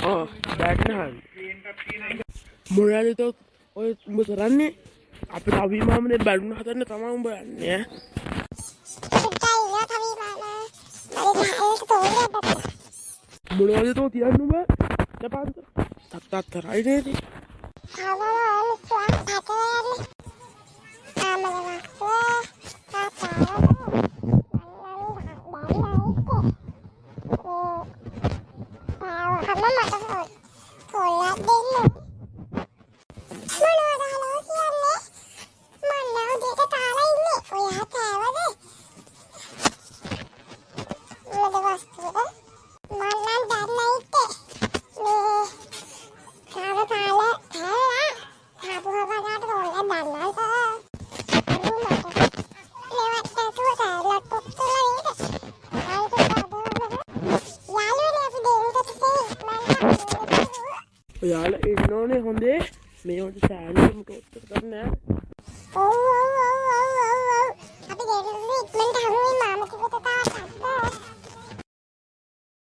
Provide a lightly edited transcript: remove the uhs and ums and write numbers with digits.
බැට්නහන් මොරයාලතොත් ඔය උඹ කරන්නේ අපිට අවිමාමනේ බැඩුන හදන්න තමා උඹ යන්නේ මොනවද තෝ තියන්න උඹ ජපාන්ත තත්තාත් කරයි නේද ඔයාලා එන්න ඕනේ හොඳේ මේ හොඳ සෑල්ලුම් ටෝස්ට් එක ගන්න ඈ අපි දෙවියන් ඉක්මනට හමුවේ මාමා කිව්වට තාම